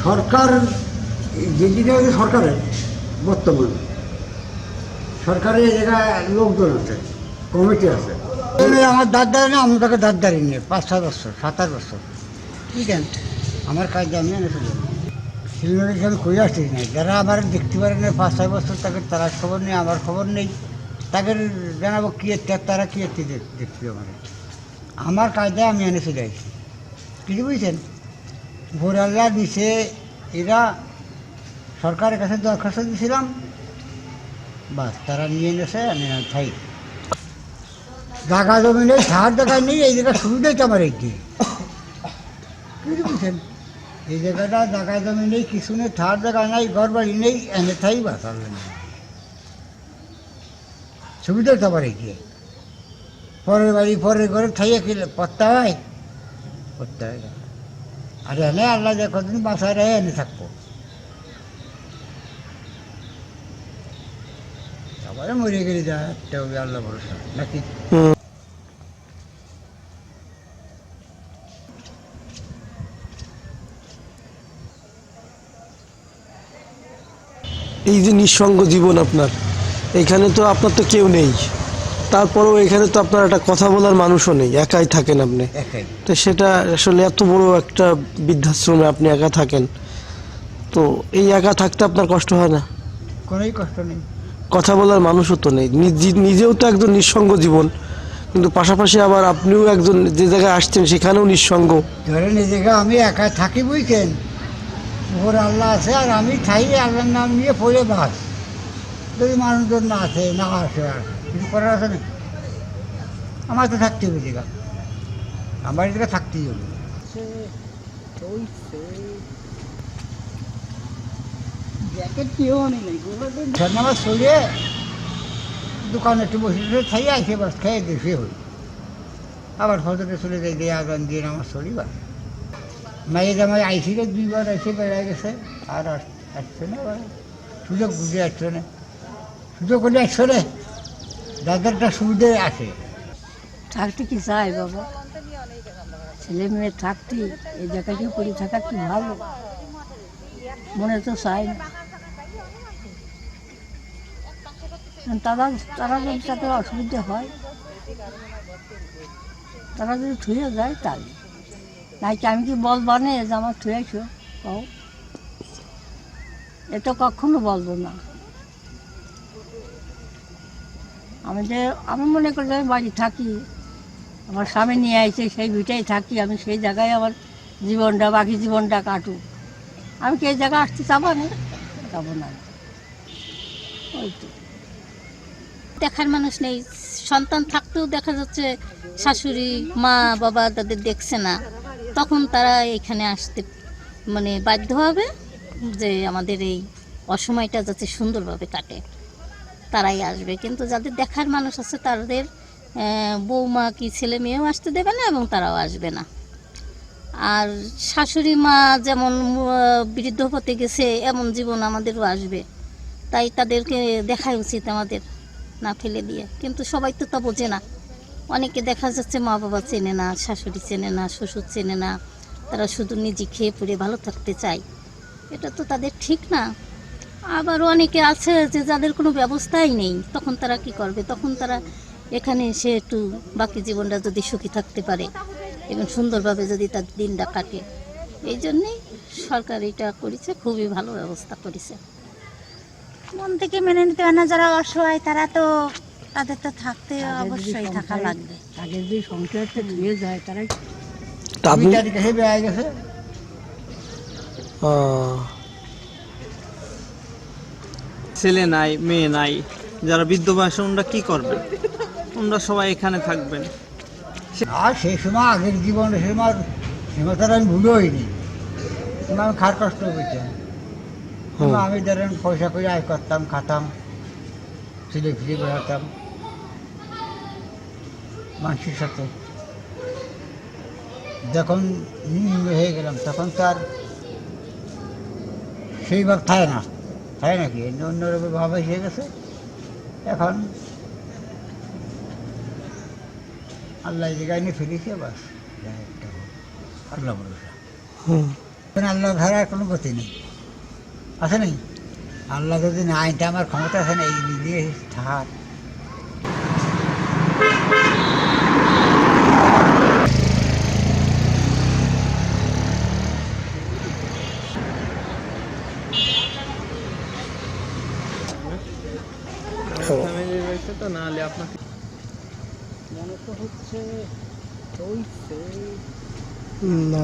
সরকার যেদিকে সরকারের বর্তমান সরকারের এই জায়গায় লোকজন আছে, কমিটি আছে। আমার দাঁড়দারি না, আমার তাকে দাঁড়দারি নিয়ে 5-7 বছর 7-8 বছর বুঝলেন। আমার কাজ আমি এনেছিলাম শিলিগুড়ি আমি কই আসছি না, যারা আমার দেখতে পারে না 5-6 বছর তাকে তারা খবর নেই, আমার খবর নেই, তাকে জানাবো কী তারা কী দেখছি। আমার কায়দায় আমি এনে চলে আসছি, কিছু বুঝছেন। ভোরাল্লা দিছে, এরা সরকারের কাছে দরখাস্ত দিয়েছিলাম, বাস তারা নিয়ে এনেছে, আমি থাই জায়গা জমি নেই, সার জায়গা নেই, এই জায়গার সুবিধাই তো আমার এইটি, কিছু বুঝছেন। এই জায়গাটা জায়গা জমি নেই, কিছু নেই, থার জায়গা নেই, ঘর বাড়ি নেই, এনে থাই বাস সুবিধাই তো আমার এইটি। পরের বাড়ি পরের ঘরে থাইয়ে কি পড়তে হয়, পড়তে হয়। আর এনে আল্লাহ যে কতদিন বাসায় রেখে এনে থাকবো, তারপরে মরে গেলে যা হবে আল্লাহ ভরসা নাকি। এই যে নিঃসঙ্গ জীবন আপনার, এখানে তো আপনার তো কেউ নেই, তারপরেও এখানে তো আপনার একটা কথা বলার মানুষও নেই, একাই থাকেন আপনি। তো সেটা আসলে এত বড় একটা বৃদ্ধাশ্রমে আপনি একা থাকেন, তো এই একা থাকতে আপনার কষ্ট হয় না? কোনোই কষ্ট নেই, কথা বলার মানুষও তো নেই, নিজেও তো একজন নিঃসঙ্গ জীবন, কিন্তু পাশাপাশি আবার আপনিও একজন যে জায়গায় আসছেন সেখানেও নিঃসঙ্গ। ধরেন এই জায়গায় আমি একা থাকি বুঝছেন, ওর আল্লাহ আছে আর আমি থাই, আল্লাহর নাম নিয়ে পড়ে বাস। যদি মানুষজন না আছে না আসে, আর কিছু করার আছে না, আমার তো থাকতে হবে জায়গা, আমার জায়গা থাকতেই হবে। আমার শরীরে দোকানে একটু বসে খাই আসে, বাস খেয়ে দেশে হই, আবার ফজরে চলে যাই, দিয়ে আগান দিয়ে আমার শরীর বাস। মায়ের জামাই আইসিলে 2 বার এসে বেড়ায় গেছে, আর আসছে না, সুযোগ বুঝে আসছে না, সুযোগ করে আসছে না, যাদেরটা সুবিধে আসে। থাকতে কি চাই বাবা, ছেলে মেয়ে থাকতে এই জায়গায় পড়ে থাকা কি ভালো, মনে তো চাই না। তারা যদি তাতে অসুবিধা হয়, তারা যদি থুয়ে যায় তাই নাই, আমি কি বলবো না যে আমার থুয়েছো, কও এ তো কখনো বলবো না। আমি মনে করি আমি বাড়ি থাকি, আমার স্বামী নিয়ে আসছে, সেই ভিটাই থাকি, আমি সেই জায়গায় আমার জীবনটা বাকি জীবনটা কাটুক। আমি কি এই জায়গায় আসতে চাবো না, যাবো না। ওই তো দেখার মানুষ নেই, সন্তান থাকতেও দেখা যাচ্ছে শাশুড়ি মা বাবা তাদের দেখছে না, তখন তারা এখানে আসতে মানে বাধ্য হবে যে আমাদের এই অসময়টা যাতে সুন্দরভাবে কাটে, তারাই আসবে। কিন্তু যাদের দেখার মানুষ আছে তাদের বৌমা কি ছেলে মেয়েও আসতে দেবে না, এবং তারাও আসবে না। আর শাশুড়ি মা যেমন বৃদ্ধ হতে গেছে, এমন জীবন আমাদেরও আসবে, তাই তাদেরকে দেখাই উচিত আমাদের, না ফেলে দিয়ে। কিন্তু সবাই তো তা বোঝে না, অনেকে দেখা যাচ্ছে মা বাবা চেনে না, শাশুড়ি চেনে না, শ্বশুর চেনে না, তারা শুধু নিজে খেয়ে পড়ে ভালো থাকতে চায়, এটা তো তাদের ঠিক না। আবার অনেকে আছে যে যাদের কোনো ব্যবস্থাই নেই, তখন তারা কি করবে, তখন তারা এখানে এসে একটু বাকি জীবনটা যদি সুখী থাকতে পারে এবং সুন্দরভাবে যদি তার দিনটা কাটে, এই জন্যেই সরকার এটা করেছে, খুবই ভালো ব্যবস্থা করেছে। মন থেকে মেনে নিতে হয় না, যারা অসহায় তারা তো তাদের তো থাকতে অবশ্যই থাকা লাগবে। তাদের যদি সংসারটা ধুয়ে যায় তারাই গেছে। ছেলে নাই মেয়ে নাই, যারা বৃদ্ধ বয়সে ওনারা কী করবেন, ওনারা সবাই এখানে থাকবেন। আর সেই সময় আগের জীবন সীমা তারা আমি ভুলে হইনি, আমি খার কষ্ট করতাম, আমি ধরেন পয়সা করে আয় করতাম, খাতাম, ছেলে ফিরে বেড়াতাম মানুষের সাথে। যখন হয়ে গেলাম তখন তো আর সেই ভাব থাকে না, থাকে নাকি অন্যরকম ভাব হয়ে গেছে। এখন আল্লাহ এই জায়গায় নিয়ে ফেলেছে বাস আল্লাহ ভরসা। হুম। আল্লাহ ধারা কোনো গতি নেই, আছে নেই। আল্লাহ যদি না আইনটা আমার ক্ষমতা আছে না এই দিয়ে থাকার। ফ্যামিলি রয়েছে তো, না হলে আপনাকে না